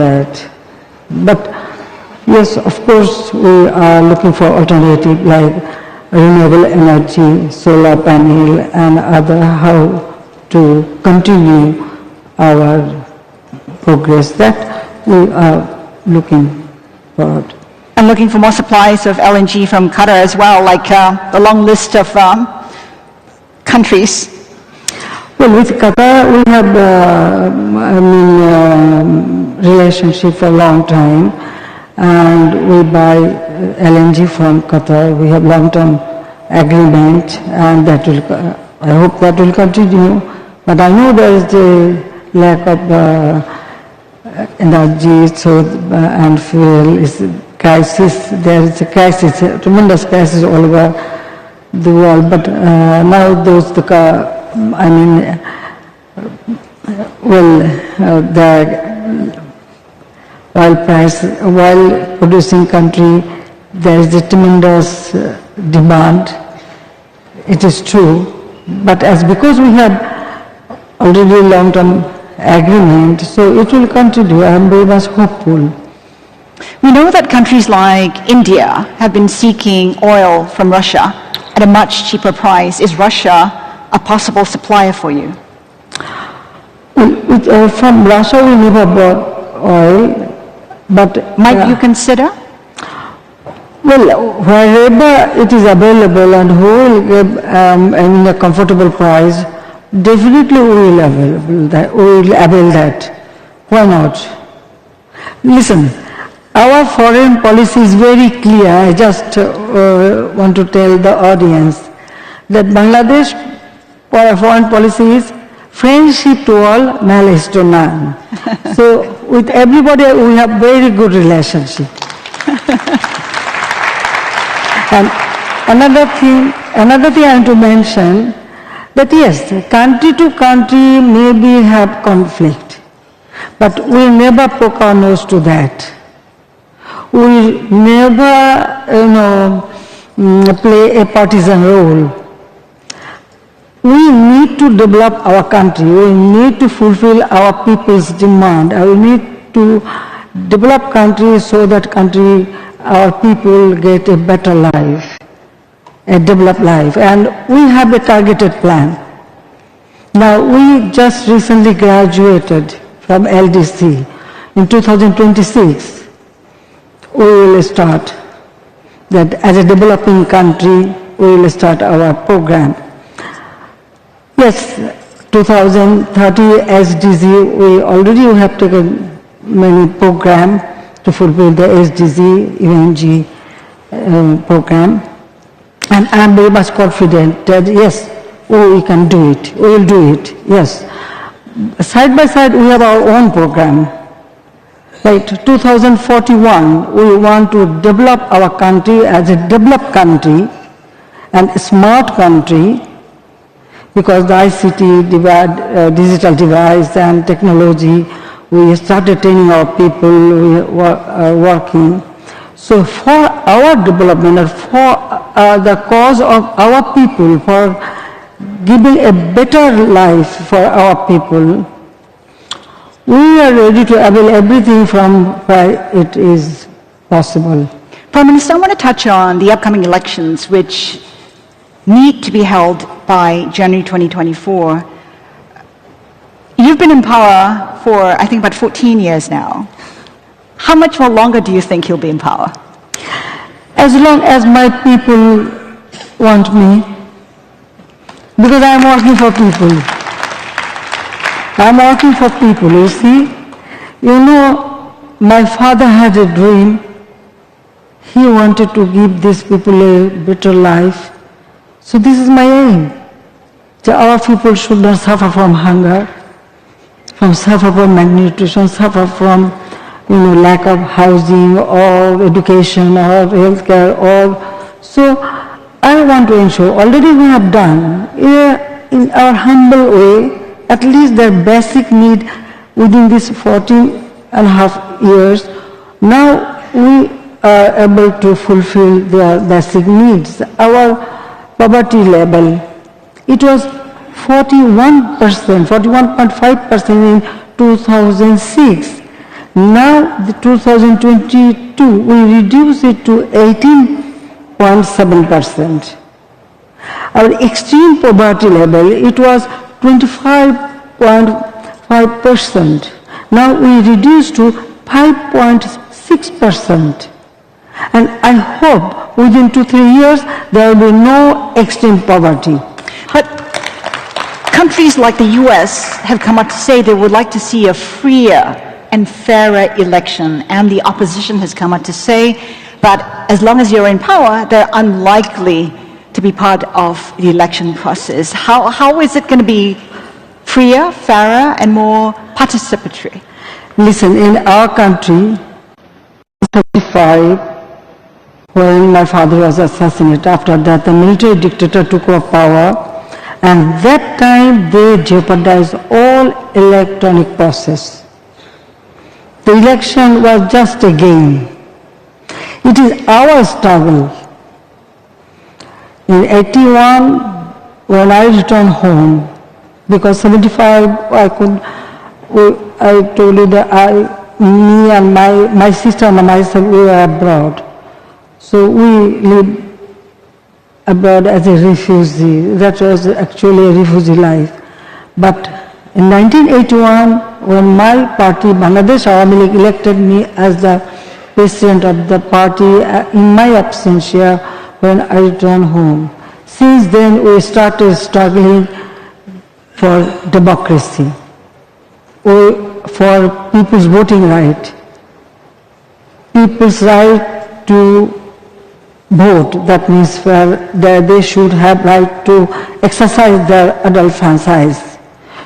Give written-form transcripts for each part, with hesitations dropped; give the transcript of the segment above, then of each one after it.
that. But yes, of course, we are looking for alternative like renewable energy, solar panel, and other how to continue our progress that we are looking forward. And looking for more supplies of LNG from Qatar as well, like the long list of countries. Well, with Qatar, we have relationship for a long time, and we buy LNG from Qatar. We have long-term agreement, and that will. I hope that will continue. But I know there is a lack of energy, and fuel is crisis. There is a crisis, a tremendous crisis all over the world. But now those the oil producing country, there is a tremendous demand. It is true, but because we have already long-term agreement, so it will continue. I am very much hopeful. We know that countries like India have been seeking oil from Russia at a much cheaper price. Is Russia a possible supplier for you? From Russia we never bought oil, but might you consider? Well, wherever it is available and who will give a comfortable price, definitely we will avail that. Why not? Listen, our foreign policy is very clear. I just want to tell the audience that Bangladesh foreign policy is friendship to all, malice to none. So with everybody we have very good relationship. And another thing I want to mention that yes, country to country maybe have conflict, but we never poke our nose to that. We never, play a partisan role. We need to develop our country. We need to fulfill our people's demand. We need to develop country so that our people get a better life, a developed life. And we have a targeted plan. Now, we just recently graduated from LDC. In 2026, we will start that as a developing country, we will start our program. Yes, 2030 SDG, we already have taken many programs to fulfill the SDG, UNG program. And I am very much confident that yes, we can do it, we will do it, yes. Side by side, we have our own program. Like 2041, we want to develop our country as a developed country and a smart country, because the ICT digital device and technology, we started training our people, we are working. So for our development and for the cause of our people, for giving a better life for our people, we are ready to avail everything from where it is possible. Prime Minister, I want to touch on the upcoming elections, which need to be held by January 2024. You've been in power for, I think, about 14 years now. How much more longer do you think you'll be in power? As long as my people want me, because I'm working for people. I'm working for people, you see. My father had a dream. He wanted to give these people a better life. So this is my aim. That our people should not suffer from hunger, suffer from malnutrition, suffer from lack of housing or education or healthcare. So I want to ensure, already we have done, in our humble way, at least their basic need within these 14.5 years. Now we are able to fulfill their basic needs. Our poverty level, it was 41%, 41.5% in 2006. Now, the 2022, we reduced it to 18.7%. Our extreme poverty level, it was 25.5%. Now we reduced to 5.6%. And I hope within 2-3 years there will be no extreme poverty. But countries like the US have come out to say they would like to see a freer and fairer election, and the opposition has come out to say that as long as you're in power, they're unlikely to be part of the election process. How is it going to be freer, fairer, and more participatory? Listen, in our country, 1935, when my father was assassinated, after that the military dictator took over power, and that time they jeopardized all electronic process. The election was just a game. It is our struggle. In 81, when I returned home, because 75 I told you that me and my sister and myself, we were abroad. So we lived abroad as a refugee. That was actually a refugee life. But in 1981, when my party, Bangladesh Awami League, elected me as the president of the party in my absentia when I returned home. Since then, we started struggling for democracy, for people's voting right, people's right to vote. That means that they should have right to exercise their adult franchise.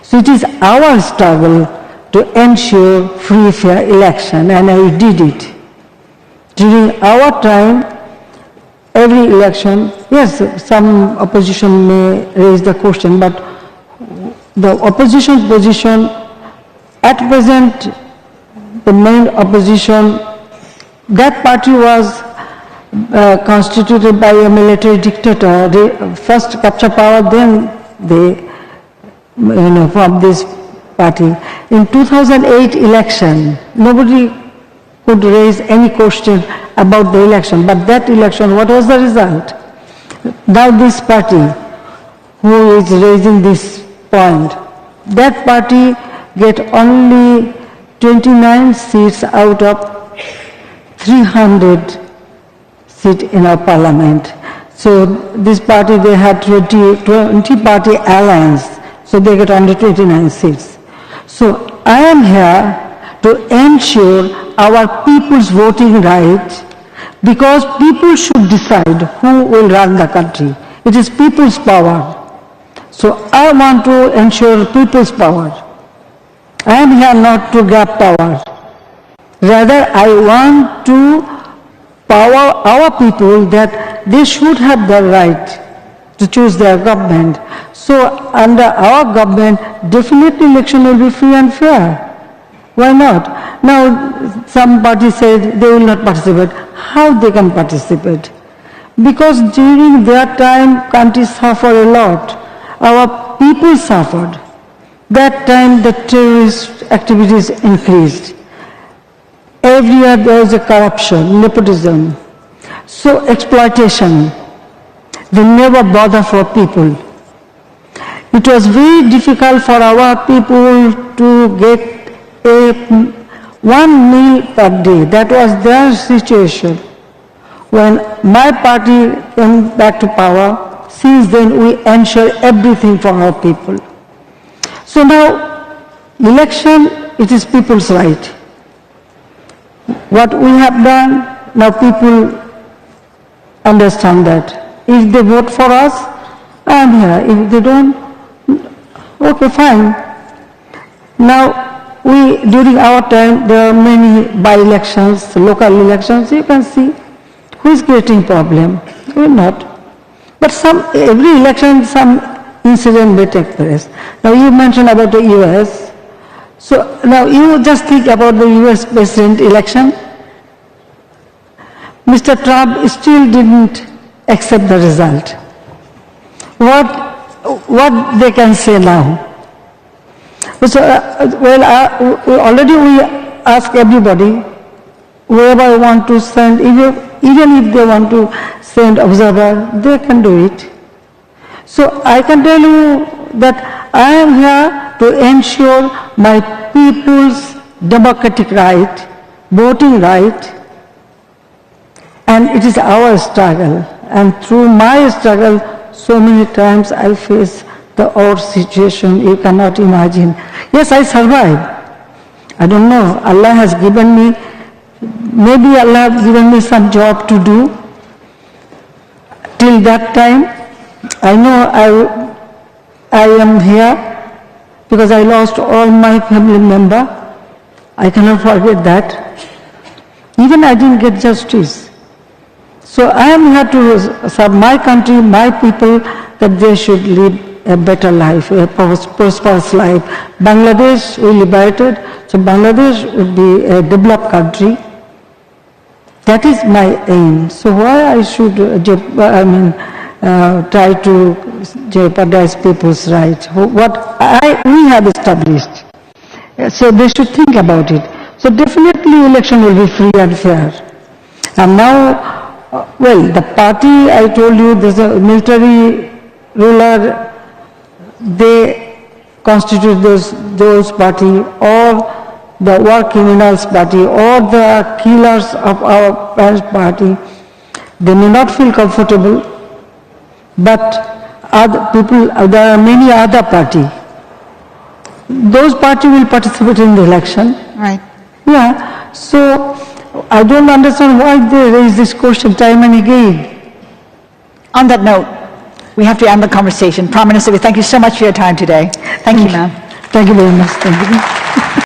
So it is our struggle to ensure free, fair election, and I did it. During our time, every election, yes, some opposition may raise the question, but the opposition position, at present, the main opposition, that party was constituted by a military dictator. They first capture power, then they, form this party. In 2008 election, nobody could raise any question about the election, but that election, what was the result? Now this party, who is raising this point, that party get only 29 seats out of 300 seats in our parliament. So this party, they had 20 party alliance, so they get only 29 seats. So I am here to ensure our people's voting right, because people should decide who will run the country. It is people's power. So I want to ensure people's power. I am here not to grab power. Rather, I want to power our people that they should have the right to choose their government. So under our government, definitely election will be free and fair. Why not? Now, some parties said they will not participate. How they can participate? Because during their time, countries suffered a lot. Our people suffered. That time, the terrorist activities increased. Every year there was a corruption, nepotism, so exploitation. They never bother for people. It was very difficult for our people to get 1 meal per day. That was their situation. When my party came back to power, since then we ensure everything for our people. So now, election, it is people's right. What we have done, now people understand that. If they vote for us, I am here. If they don't, okay, fine. Now, during our time, there are many by-elections, local elections. You can see who is creating problem, who is not. But every election, some incident may take place. Now, you mentioned about the US. So now you just think about the US president election. Mr. Trump still didn't accept the result. What they can say now? So, already we ask everybody, wherever I want to send, even if they want to send observer, they can do it. So I can tell you that I am here to ensure my people's democratic right, voting right, and it is our struggle. And through my struggle, so many times I face the odd situation you cannot imagine. Yes, I survived. I don't know, Allah has given me, maybe Allah has given me some job to do. Till that time, I know I am here because I lost all my family member. I cannot forget that. Even I didn't get justice. So I am here to serve my country, my people, that they should live a better life, a prosperous life. Bangladesh, we liberated, so Bangladesh would be a developed country. That is my aim. So why I should, try to jeopardize people's rights? What we have established. So they should think about it. So definitely election will be free and fair. And now, well, the party, I told you, there's a military ruler, they constitute those party, or the war criminals party, or the killers of our parents' party. They may not feel comfortable, but other people, there are many other parties. Those parties will participate in the election. Right. Yeah, so I don't understand why they raise this question time and again. On that note, we have to end the conversation. Prime Minister, we thank you so much for your time today. Thank you, ma'am. Thank you very much. Thank you.